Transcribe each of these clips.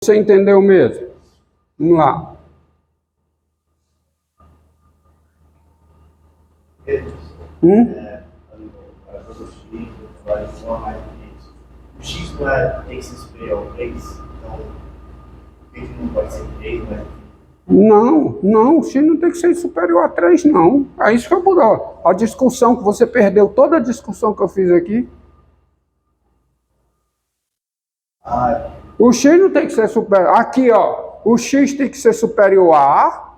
Você entendeu mesmo? Vamos lá. O X não é tem que ser superior ao 3, então o que não pode ser 3, né? Não, o X não tem que ser superior a 3, não. É isso que eu mudou. A discussão que você perdeu, toda a discussão que eu fiz aqui. O X não tem que ser superior. Aqui, ó. O X tem que ser superior a A.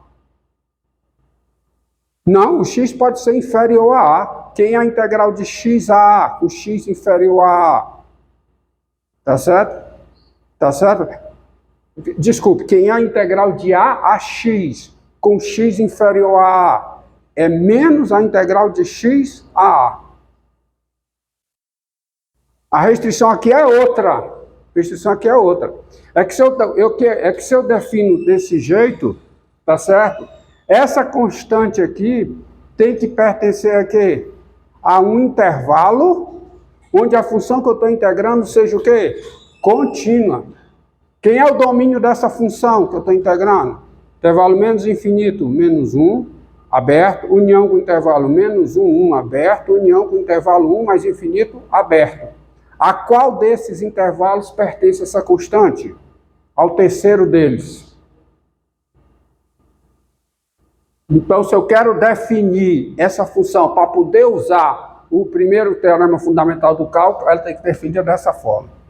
Não, o X pode ser inferior a A. Quem é a integral de X a A? O X inferior a A. Tá certo? Tá certo? Desculpe, quem é a integral de A a X com X inferior a A é menos a integral de X a A. A restrição aqui é outra. A restrição aqui é outra. É que se eu defino desse jeito, tá certo? Essa constante aqui tem que pertencer a quê? A um intervalo onde a função que eu estou integrando seja o quê? Contínua. Quem é o domínio dessa função que eu estou integrando? Intervalo menos infinito, menos 1, aberto, união com intervalo menos 1, 1, aberto, união com intervalo 1 mais infinito, aberto. A qual desses intervalos pertence essa constante? Ao terceiro deles. Então, se eu quero definir essa função para poder usar o primeiro teorema fundamental do cálculo, ela tem que definir dessa forma.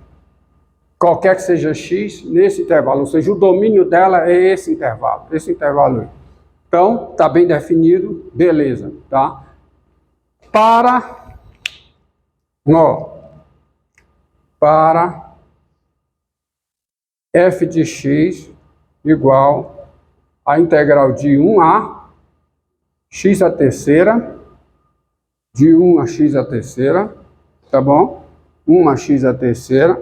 Qualquer que seja x nesse intervalo, ou seja, o domínio dela é esse intervalo aí. Então, está bem definido, beleza, tá? Para f de x igual a integral de 1a x à terceira, de 1 a x à terceira, tá bom? 1 a x à terceira,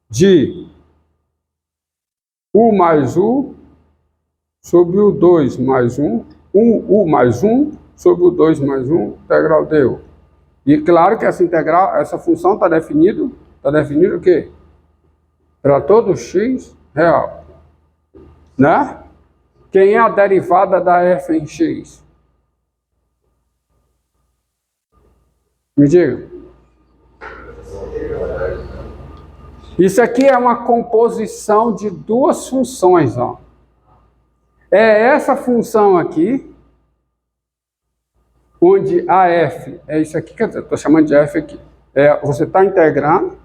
de u mais u sobre o 2 mais 1, 1u mais 1 sobre o 2 mais 1, integral du. E claro que essa integral, essa função está definido o quê? Para todo x real. Né? Quem é a derivada da f em x? Me diga. Isso aqui é uma composição de duas funções, ó. É essa função aqui, onde a f é isso aqui, quer dizer, estou chamando de f aqui. Você está integrando,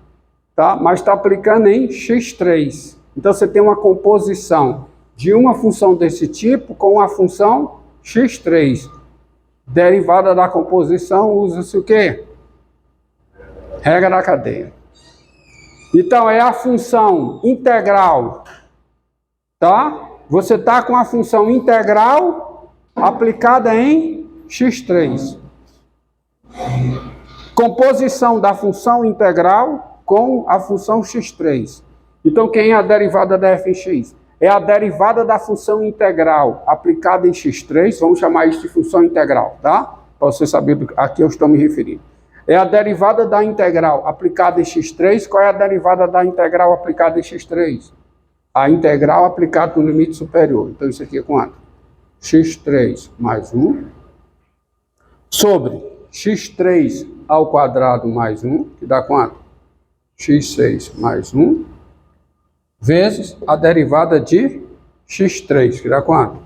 tá? Mas está aplicando em x3. Então você tem uma composição de uma função desse tipo com a função x3. Derivada da composição usa-se o quê? Regra da cadeia. Então, é a função integral, tá? Você está com a função integral aplicada em x3. Composição da função integral com a função x3. Então, quem é a derivada da f em x? É a derivada da função integral aplicada em x3. Vamos chamar isso de função integral, tá? Para você saber a que eu estou me referindo. É a derivada da integral aplicada em x3. Qual é a derivada da integral aplicada em x3? A integral aplicada no limite superior. Então, isso aqui é quanto? x3 mais 1 sobre x3 ao quadrado mais 1, que dá quanto? x6 mais 1, vezes a derivada de x3, que dá quanto?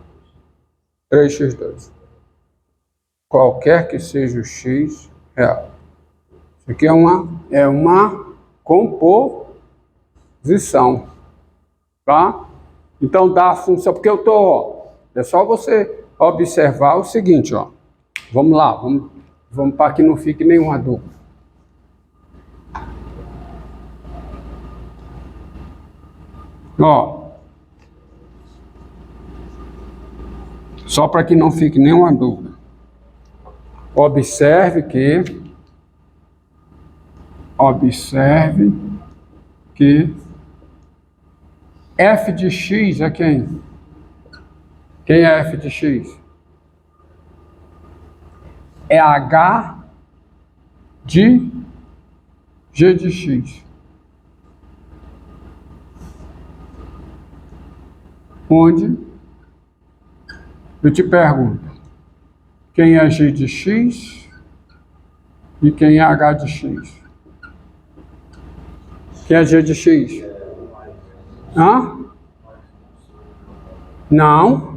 3x2. Qualquer que seja o x real. Isso aqui é uma composição, tá? Então, dá a função, porque eu tô, é só você observar o seguinte, ó. Vamos lá, vamos para que não fique nenhuma dúvida. Ó, só para que não fique nenhuma dúvida. Observe que f de x é quem? Quem é f de x? É h de g de x. onde eu te pergunto, quem é g de x e quem é h de x? Quem é g de x? Hã? Não.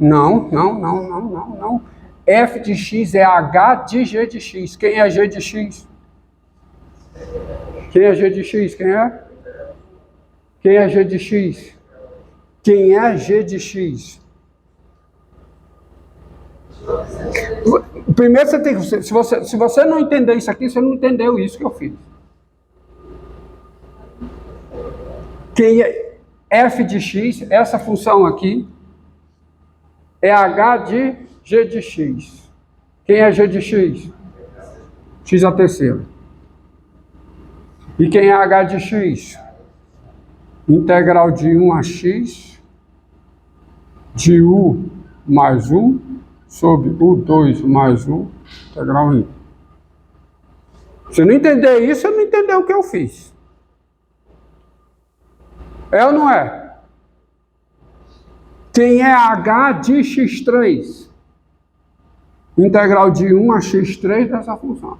F de x é h de g de x. Quem é g de x? Quem é g de x? Quem é? Quem é g de x? Quem é g de x? Primeiro você tem que... Se você não entender isso aqui, você não entendeu isso que eu fiz. Quem é f de x, essa função aqui, é h de g de x. Quem é g de x? X a terceira. E quem é h de x? Integral de 1 a x de u mais 1 sobre u2 mais 1, integral 1. Se não entender isso, você não entendeu o que eu fiz. É ou não é? Quem é h de x3? Integral de 1 a x3 dessa função.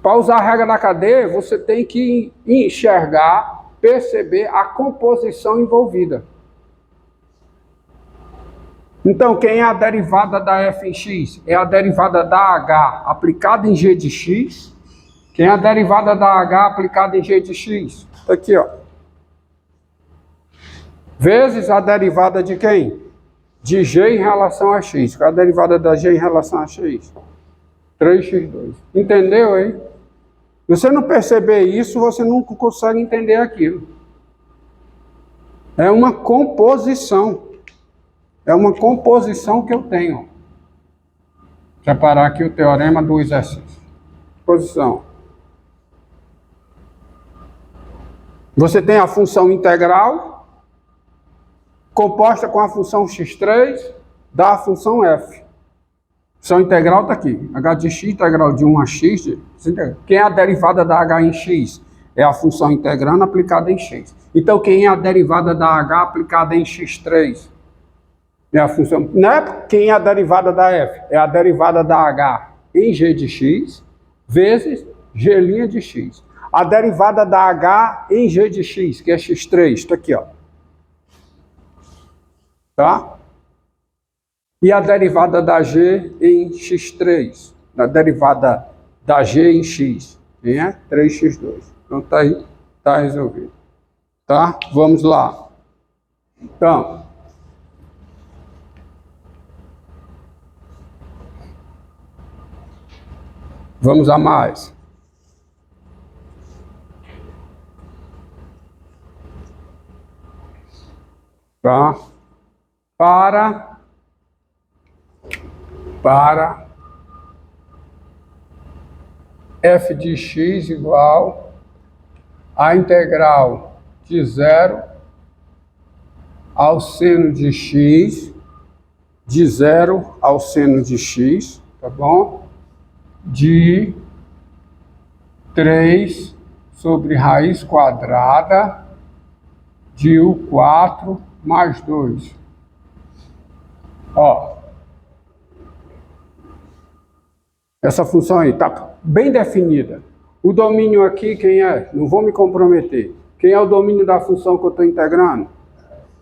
Para usar a regra da cadeia, você tem que enxergar, perceber a composição envolvida. Então, quem é a derivada da f em x? É a derivada da h aplicada em g de x. Quem é a derivada da h aplicada em g de x? Está aqui, ó. Vezes a derivada de quem? De g em relação a x. Qual é a derivada da g em relação a x? 3x2. Entendeu, hein? Se você não perceber isso, você nunca consegue entender aquilo. É uma composição. É uma composição que eu tenho. Deixa eu parar aqui o teorema do exercício. Posição. Você tem a função integral, composta com a função x3 da função f. Função integral está aqui. H de x, integral de 1 a x. Quem é a derivada da h em x? É a função integrando aplicada em x. Então, quem é a derivada da h aplicada em x3? É a função... Não é quem é a derivada da f. É a derivada da h em g de x vezes g' de x. A derivada da h em g de x, que é x3, está aqui, ó. Tá? E a derivada da g em x3, a derivada da g em x, quem é? 3x2. Então tá aí, tá resolvido. Tá? Vamos lá. Então, vamos a mais. Tá? Para f de x igual a integral de 0 ao seno de x, de 0 ao seno de x, tá bom? De 3 sobre raiz quadrada de u4 mais 2. Ó, essa função aí está bem definida. O domínio aqui, quem é? Não vou me comprometer. Quem é o domínio da função que eu estou integrando?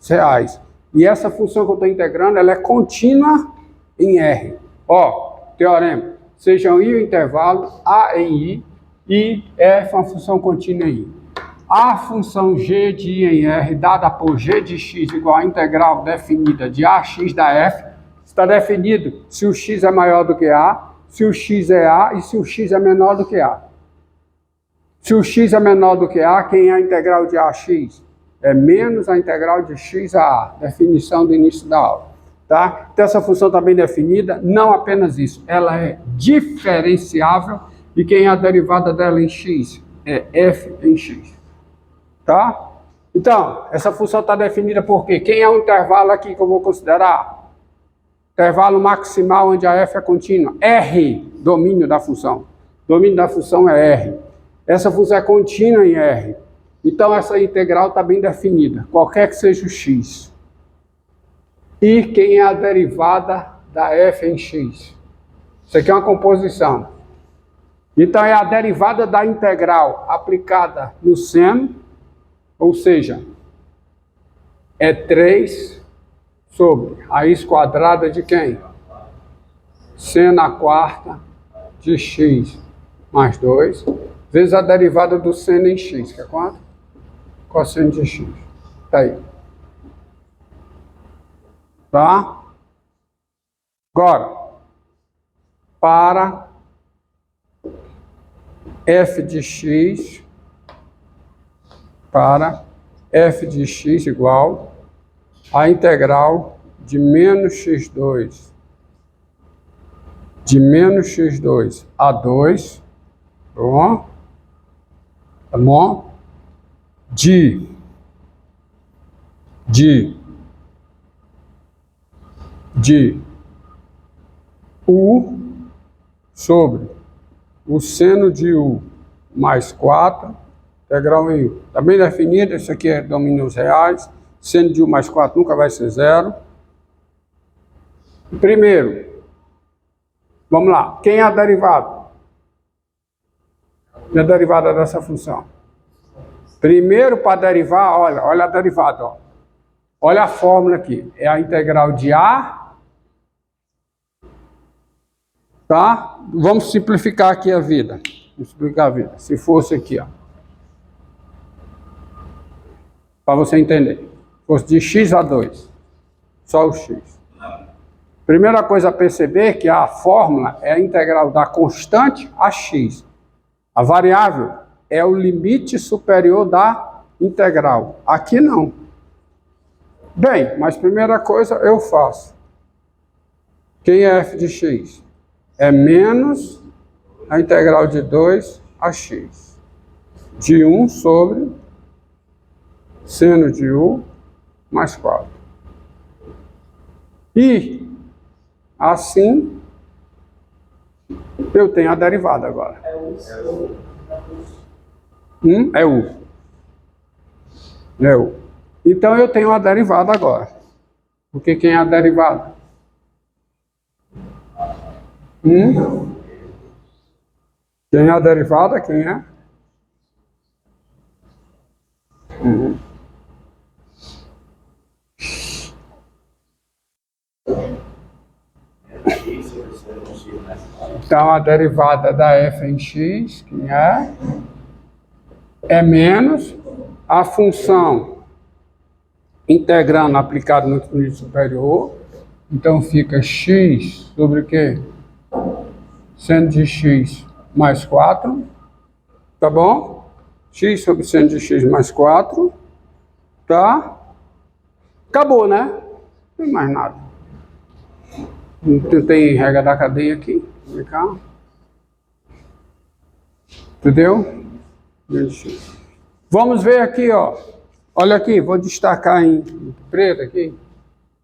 Reais. E essa função que eu estou integrando, ela é contínua em R. Ó, teorema. Sejam I o intervalo, A em I, e F uma função contínua em I. A função g de I em R, dada por g de x igual a integral definida de AX da F, está definido se o x é maior do que A, se o x é A e se o x é menor do que A. Se o x é menor do que A, quem é a integral de AX? É menos a integral de x a A, definição do início da aula. Tá? Então essa função está bem definida, não apenas isso, ela é diferenciável e quem é a derivada dela em x? É f em x. Tá? Então, essa função está definida por quê? Quem é o intervalo aqui que eu vou considerar? Intervalo maximal onde a f é contínua. R, domínio da função. Domínio da função é R. Essa função é contínua em R. Então essa integral está bem definida, qualquer que seja o x. E quem é a derivada da f em x? Isso aqui é uma composição. Então é a derivada da integral aplicada no seno, ou seja, é 3 sobre raiz quadrada de quem? Seno a quarta de x mais 2, vezes a derivada do seno em x, que é quanto? Cosseno de x. Tá aí. Tá? Agora, para f de x, igual a integral de menos x2 a 2, tá bom? De u sobre o seno de u mais 4, integral em u. Está bem definido, isso aqui é domínios reais, seno de u mais 4 nunca vai ser zero. Primeiro, vamos lá, quem é a derivada? Quem é a derivada dessa função? Primeiro, para derivar, olha a derivada, ó. Olha a fórmula aqui, é a integral de a, tá? Vamos simplificar aqui a vida. Vamos simplificar a vida. Se fosse aqui, ó, para você entender, fosse de x a 2, só o x. Primeira coisa a perceber é que a fórmula é a integral da constante a x. A variável é o limite superior da integral. Aqui não. Bem, mas primeira coisa eu faço. Quem é f de x? É menos a integral de 2 a x. De 1 sobre seno de u mais 4. E assim eu tenho a derivada agora. É u. É u. Então eu tenho a derivada agora. Porque quem é a derivada? Quem é a derivada? Quem é? Então a derivada da f em x, quem é? É menos a função integrando aplicado no limite superior. Então fica x sobre o quê? Seno de x mais 4, tá bom? X sobre seno de x mais 4, tá? Acabou, né? Não tem mais nada. Não tem regra da cadeia aqui. Vem cá. Entendeu? Vamos ver aqui, ó. Olha aqui, vou destacar em preto aqui.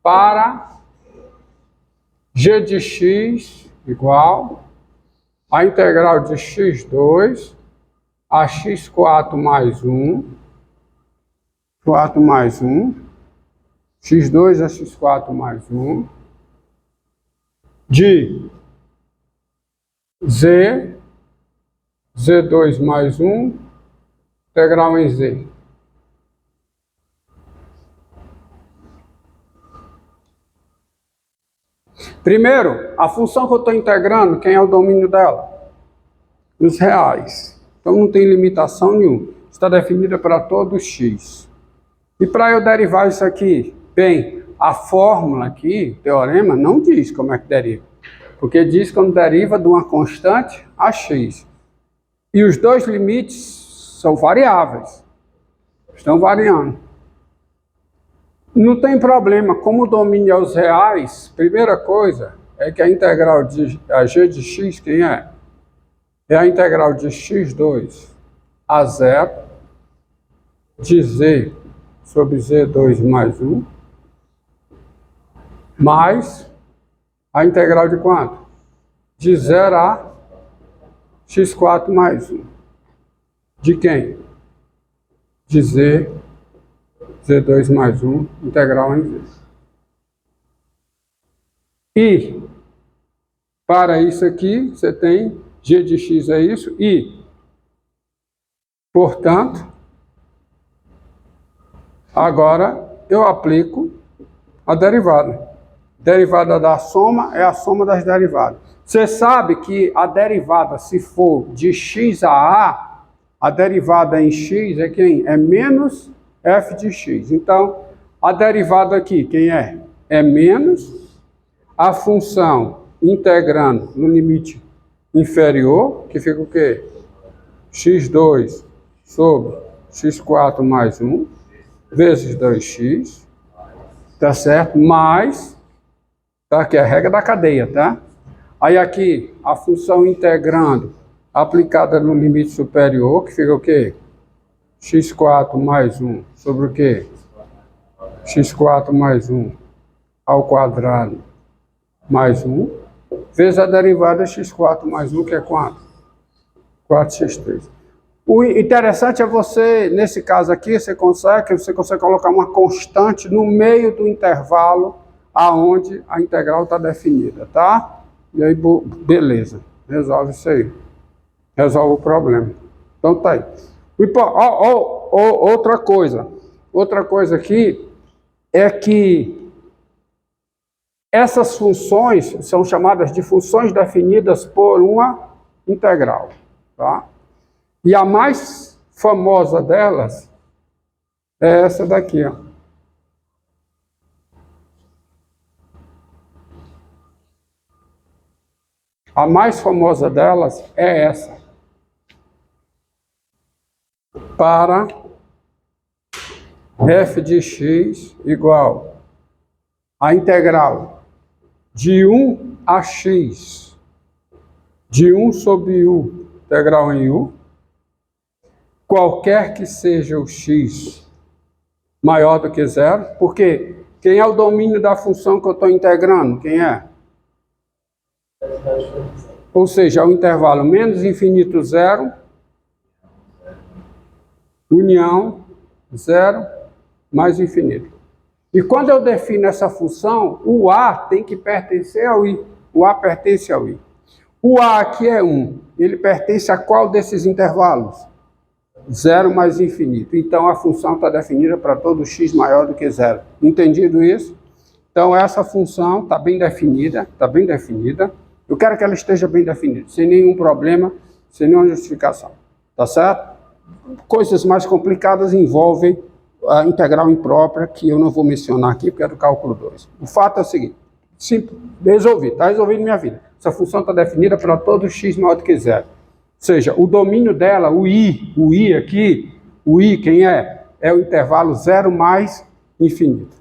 Para g de x igual a integral de x2 a x4 mais 1, x2 a x4 mais 1, de z2 mais 1, integral em z. Primeiro, a função que eu estou integrando, quem é o domínio dela? Os reais. Então não tem limitação nenhuma. Está definida para todo x. E para eu derivar isso aqui? Bem, a fórmula aqui, teorema, não diz como é que deriva. Porque diz como deriva de uma constante a x. E os dois limites são variáveis. Estão variando. Não tem problema, como o domínio é os reais, primeira coisa é que a integral de a g de x, quem é? É a integral de x2 a 0 de z sobre z2 mais 1, mais a integral de quanto? De 0 a x4 mais 1. De quem? de Z, Z2 mais 1, integral em V. E, para isso aqui, você tem G de x é isso, e, portanto, agora eu aplico a derivada. Derivada da soma é a soma das derivadas. Você sabe que a derivada, se for de x a a derivada em x é quem? É menos f de x. Então, a derivada aqui, quem é? É menos a função integrando no limite inferior, que fica o quê? x2 sobre x4 mais 1, vezes 2x, tá certo? Mais, tá? Que é a regra da cadeia, tá? Aí aqui, a função integrando aplicada no limite superior, que fica o quê? x4 mais 1 sobre o quê? x4 mais 1 ao quadrado mais 1, vezes a derivada x4 mais 1, que é quanto? 4x3. O interessante é você, nesse caso aqui, você consegue colocar uma constante no meio do intervalo aonde a integral está definida, tá? E aí, beleza, resolve isso aí. Resolve o problema. Então tá aí. Outra coisa aqui é que essas funções são chamadas de funções definidas por uma integral, tá? E a mais famosa delas é essa daqui, ó. A mais famosa delas é essa. Para f de x igual a integral de 1 a x, de 1 sobre u, integral em u, qualquer que seja o x maior do que zero, porque quem é o domínio da função que eu estou integrando? Quem é? Ou seja, é o intervalo menos infinito zero, união zero, mais infinito. E quando eu defino essa função, o a tem que pertencer ao i. O a pertence ao i. O a aqui é 1. Ele pertence a qual desses intervalos? Zero mais infinito. Então, a função está definida para todo x maior do que zero. Entendido isso? Então, essa função está bem definida, Eu quero que ela esteja bem definida, sem nenhum problema, sem nenhuma justificação. Tá certo? Coisas mais complicadas envolvem a integral imprópria, que eu não vou mencionar aqui, porque é do cálculo 2. O fato é o seguinte, simples, está resolvido minha vida. Essa função está definida para todo x maior do que zero. Ou seja, o domínio dela, o i aqui, o i quem é? É o intervalo zero mais infinito.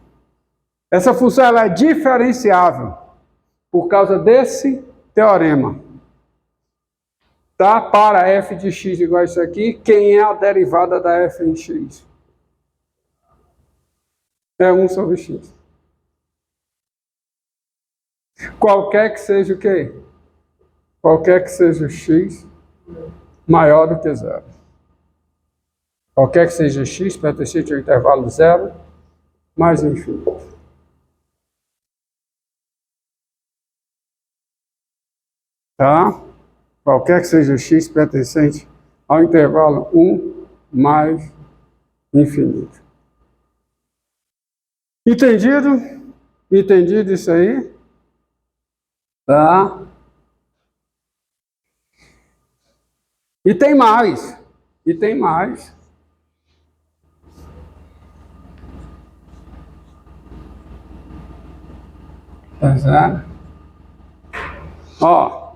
Essa função ela é diferenciável por causa desse teorema. Tá? Para f de x igual a isso aqui, quem é a derivada da f em x? É 1 sobre x. Qualquer que seja o quê? Qualquer que seja o x maior do que zero. Qualquer que seja x pertencente ao intervalo zero mais infinito. Tá? Qualquer que seja o x pertencente ao intervalo 1 mais infinito. Entendido? Entendido isso aí? Tá? E tem mais. Tá certo? Ó.